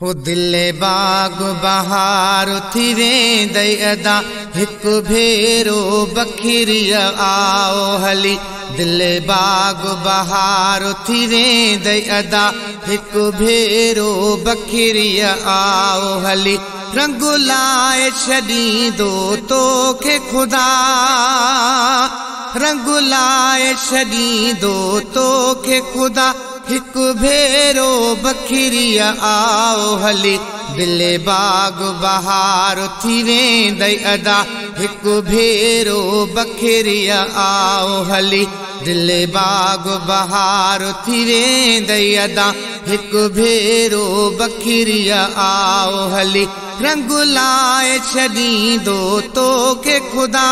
हो दिले बाग बहार थी वेंदई अदा हिक भेरो बखिरिया आओ हली। दिले बाग बहार थी वेंदई अदा हिक भेरो बखिरिया आओ हली। रंग लाए छॾींदो तोखे खुदा, रंग लाए छॾींदो तोखे खुदा। हिक भेरो बखिरिया आओ हली। दिले बाग बहार थी वेंदई अदा हिक भेरो बखिरिया आओ हली। दिले बाग बहार थी वेंदई अदा हिक भेरो बखिरिया आओ हली। रंग लाए छॾींदो तोखे खुदा,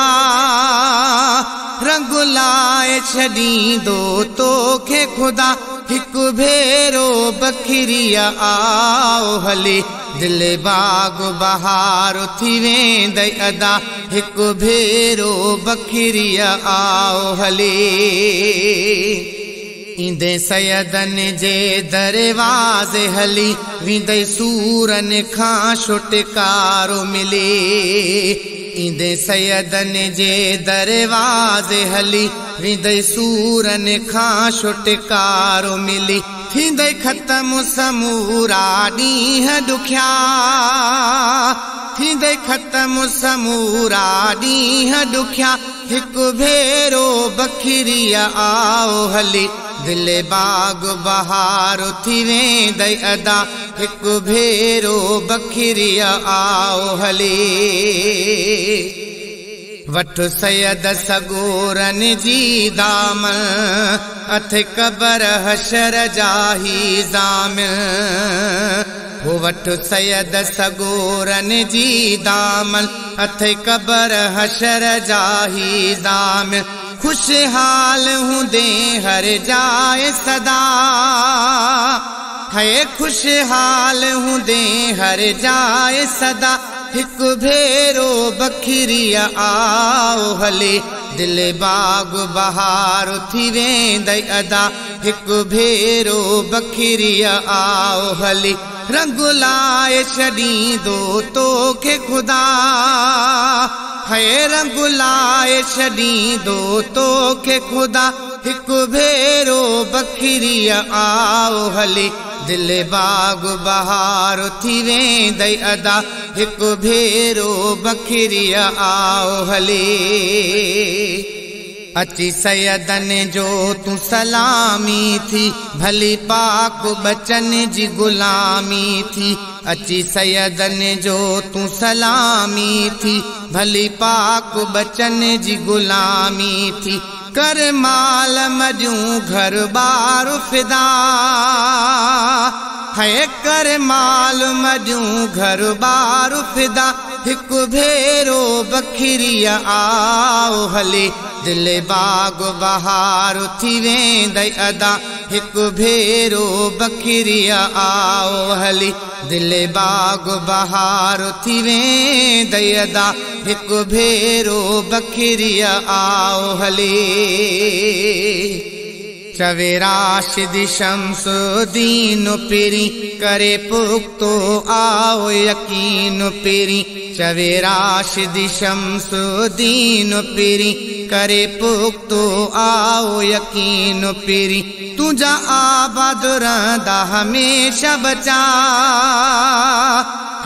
रंग लाए छॾींदो तोखे खुदा। हिक भेरो बखिरिया आओ हली। दिले बाग बहार थी वेंदई अदा हिक भेरो बखिरिया आओ हली। ईंदे सयदन जे दरवाज़े हली, वेंदई सूरन खां छुटकारो मिले। ईंदे सयदन जे दरवाज़े हली, वेंदई सूरन खां छुटकारो मिली। थींदई ख़त्म समूरा ॾींहं ॾुखिया, थींदई ख़त्म समूरा ॾींहं ॾुखिया। हिक भेरो बखिरिया आओ हली। दिले बाग बहार थी वेंदई अदा हिक भेरो बखिरिया आओ हली। वठ सयद सगोरन जी दामन, अथ कबर हशर जाही ज़ामिन। हो वठ सयद सगोरन जी दामन, अथ कबर हशर जाही ज़ामिन। खुशहाल हूंदे हर जाए सदा, है खुशहाल हूंदे हर जाए सदा। हिक भेरो बखिरिया आओ हली। दिले बाग बहार थी वेंदई अदा हिक भेरो बखिरिया आओ हली। रंग लाए छॾींदो तोखे खुदा, है रंग लाए छॾींदो तोखे खुदा। हिक भेरो बखिरिया आओ हली। दिले बाग बहार थी वेंदई अदा हिक भेरो बखिरिया आओ हली। अची सयदन जो तू सलामी थी, भली पाक बचन जी गुलामी थी। अची सयदन जो तू सलामी थी, भली पाक बचन जी गुलामी थी। कर माल मजूं घर बार फिदा, है कर माल मजूं घर बार फिदा। हिक भेरो बखिरिया आओ हली। दिले बाग बहार थी वेंदई अदा हिक भेरो बखिरिया आओ हली। दिले बाग बहार थी वेंदई अदा हिक भेरो बखिरिया आओ हली। चवे राशिद शम्सुद्दीन पिरी, करे पुख्तो आओ यकीन पिरी। चवे राशिद शम्सुद्दीन पिरी, करे पुख्तो आओ यकीन पिरी। तुझा आबाद रहंदा हमेशा बचा,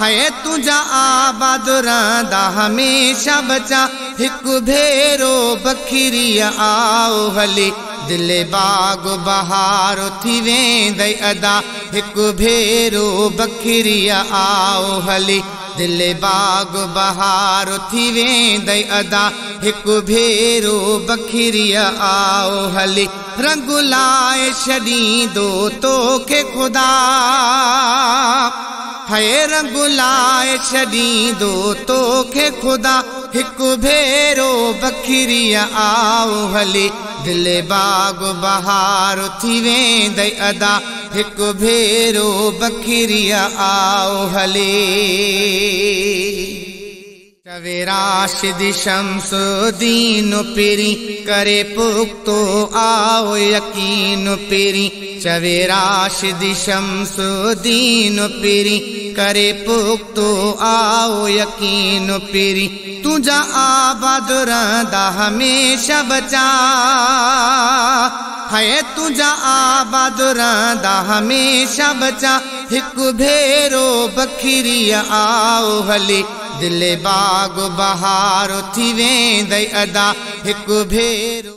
है तुझा आबाद रहंदा हमेशा बचा। हिक भेरो बखिरिया आओ हली। दिले बाग बहार थी वेंदई अदा हिक भेरो बखिरिया आओ हली। दिले बाग बहार थी वेंदई अदा हिक भेरो बखिरिया आओ हली। रंग लाए छॾींदो तोखे खुदा, है रंग लाए छॾींदो तोखे खुदा। हिक भेरो बखिरिया आओ हली। दिले बाग बहार थी वेंदई अदा हिक भेरो बखिरिया आओ हली। चवे राशिद शम्सुद्दीन पिरी करे पुख्तो आओ यकीन पिरी। चवे राशिद शम्सुद्दीन पिरी करे पुख्तो आओ यकीन पिरी। तुझा आबाद रहंदा हमेशा बचा है, तुझा आबाद रहंदा हमेशा बचा। हिक भेरो बखरी आओ हली दिल बाग बहार थी वेंदई अदा। हिक भेरो